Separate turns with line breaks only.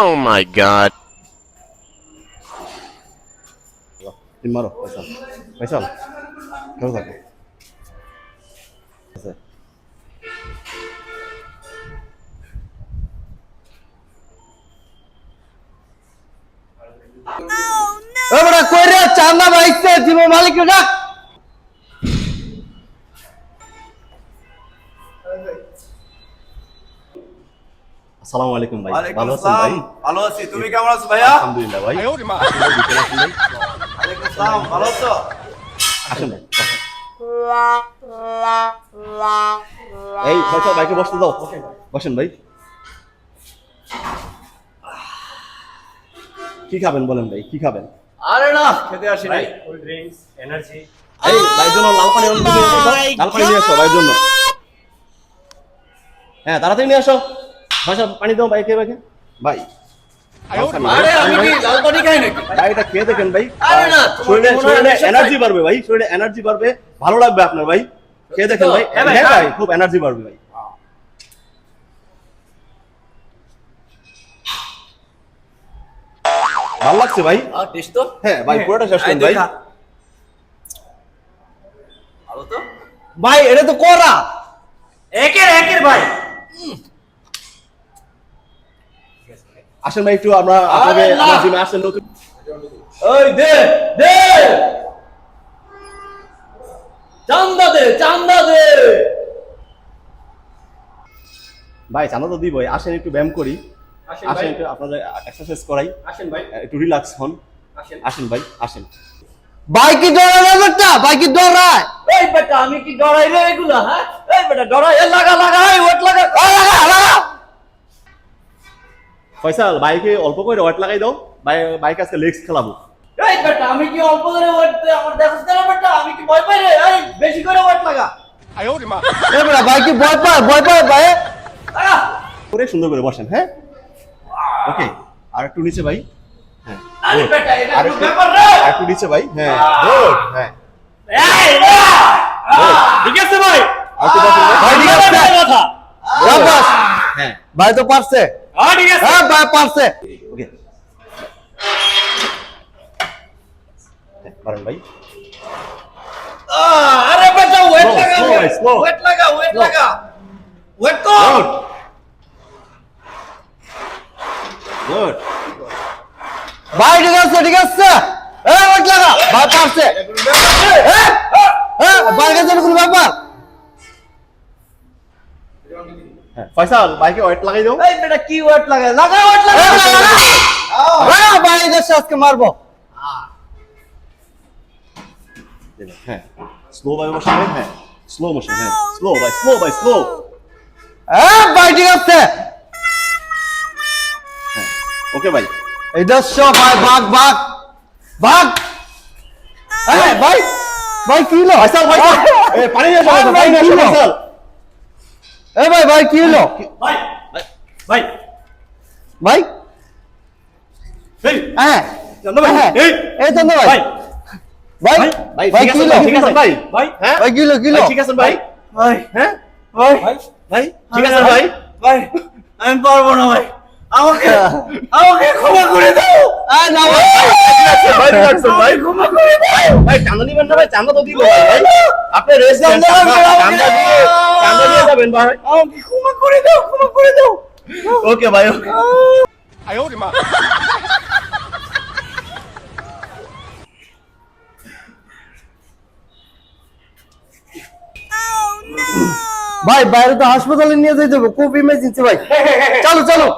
Oh my god.
তিন মারো পয়সা পয়সা কেউ থাকে
এবারে কইরে চান্দা বাইছে দিব মালিক ডাক।
আসসালামু আলাইকুম ভাই,
ওয়ালাইকুম
ভালো আছেন ভাই?
আসসালাম। ভালো আছি, তুমি কেমন আছো ভাইয়া?
আলহামদুলিল্লাহ ভাই।
ওয়ালাইকুম আসসালাম, ভালো আছো?
আসেন ভাই, এই পয়সা বাইকে বসতে দাও, বসেন ভাই। কি খাবেন বলেন ভাই, কি খাবেন?
আরে না, খেতে আসি নাই।
কোল্ড ড্রিঙ্কস এনার্জি
এই ভাইয়ের জন্য লাল পানি অন্য দিকে নিয়ে এসো, লাল পানি নিয়ে আসো ভাইয়ের জন্য। হ্যাঁ তাড়াতাড়ি নিয়ে আসো, পয়সা পানি দাও বাইকে বাইকে ভাই।
আরে আমি কি লাল পানি খাই নাকি?
ভাই এটা খেয়ে দেখেন ভাই,
আরে না,
শরীরে
তোমার মনে হয়
শরীরে
নেশা
এনার্জি বাড়বে ভাই, শরীরে এনার্জি বাড়বে, ভালো লাগবে আপনার ভাই। খেয়ে দেখেন ভাই,
হ্যাঁ ভাই,
হ্যাঁ ভাই
হ্যাঁ।
খুব এনার্জি বাড়বে ভাই। ভালো লাগছে ভাই?
টেস্ট তো?
হ্যাঁ ভাই পুরোটা শেষ করুন ভাই।
ভালো তো?
ভাই এটা তো করা
একের ভাই।
আসেন ভাই একটু আমরা আপনাকে
আরে না।
আমার জিমে আসেন নতুন।
ওই দে দে চান্দা দে, চান্দা দে।
ভাই চাঁদা তো দিবই, আসেন একটু ব্যায়াম করি,
আসেন
আসেন
ভাই,
একটু আপনাদের এক্সারসাইজ করাই,
আসেন ভাই,
একটু রিল্যাক্স হন।
আসেন।
আসেন ভাই আসেন।
ভাই কি ডরায় না বেটা, ভাই কি ডরায়?
এই বেটা আমি কি ডরাই রে এগুলা, হ্যাঁ? এই বেটা ডরাই, এ লাগা লাগা, এই ওট লাগা।
ফয়সাল বাইকে অল্প করে ওয়েট লাগাই দাও, বাইক আজকে লেগস খেলাবো।
এই বেটা আমি কি অল্প করে ওট আমার দেখাস না বেটা, আমি কি ভয় পাই রে? এই বেশি করে ওট লাগা।
এবারে ভাই কি ভয় পায় ভাই?
লাগা।
করে সুন্দর করে বসেন, হ্যাঁ ওকে। আর একটু নিচে ভাই, হ্যাঁ
আরে
good।
বেটা এটা
আর
কি
একটু
ব্যাপার রে?
আর একটু নিচে ভাই, হ্যাঁ গুড, হ্যাঁ
এই না।
ঠিক আছে ভাই।
আর একটু বসেন ভাই।
ভাই ঠিক আছে,
কথা।
শাবাশ।
হ্যাঁ
ভাই তো পারছে,
ঠিক আছে।
হ্যাঁ ভাই পারছে।
ওকে পারেন ভাই।
আরে বেটা ওয়েট
Slow,
লাগা,
slow, slow.
ওয়েট লাগা, ওয়েট
Slow.
লাগা। ওয়েট কর।
Good good.
ভাই ঠিক আছে এই ওট লাগা, ভাই পারছে। ভাই কাছে কোনো ব্যাপার?
হ্যাঁ ফয়সাল বাইকে ওয়েট লাগাই দাও।
এই বেটা কি ওয়েট লাগা, লাগা ওয়েট লাগা।
হ্যাঁ ভাই দেশে আজকে মারবো।
হ্যাঁ স্লো ভাই বসেন ভাই, হ্যাঁ স্লো মোশন, হ্যাঁ স্লো ভাই স্লো।
হ্যাঁ ভাই ঠিক আছে।
ওকে ভাই।
এই দেশে ভাই ভাগ। হ্যাঁ ভাই কি হলো?
ফয়সাল ভাই এ পানি নিয়ে আসো,
ভাই,
পানি নিয়ে আসো
কি হলো?
ফয়সাল।
এই ভাই কি হলো?
ভাই ভাই
ভাই
এই
হ্যাঁ
চন্দ্র ভাই,
হ্যাঁ।
এই
এই তো ভাই
ভাই
ভাই
ভাই
ভাই
ঠিক
কি
আছে
হলো?
ভাই, ঠিক আছে ভাই,
ভাই
হ্যাঁ
ভাই কি হলো
ভাই, ঠিক আছে ভাই,
ভাই
হ্যাঁ
ভাই
ভাই ঠিক আছে ভাই।
ভাই আমি পারবো না ভাই, আমাকে ক্ষমা করে দাও।
না ভাই
ভাই রিল্যাক্স ভাই,
ক্ষমা করে দাও।
ভাই চাঁদা নিবেন না ভাই, চাঁদা তো দিব ভাই, আপনি রেস্ট দেন, চাঁদা দিয়ে যাবেন ভাই।
আমাকে ক্ষমা করে দাও।
ওকে ভাই ওকে।
ভাই বাইরে তো হাসপাতালে নিয়ে যাইতে হবে, খুব ইমার্জেন্সি ভাই। চলো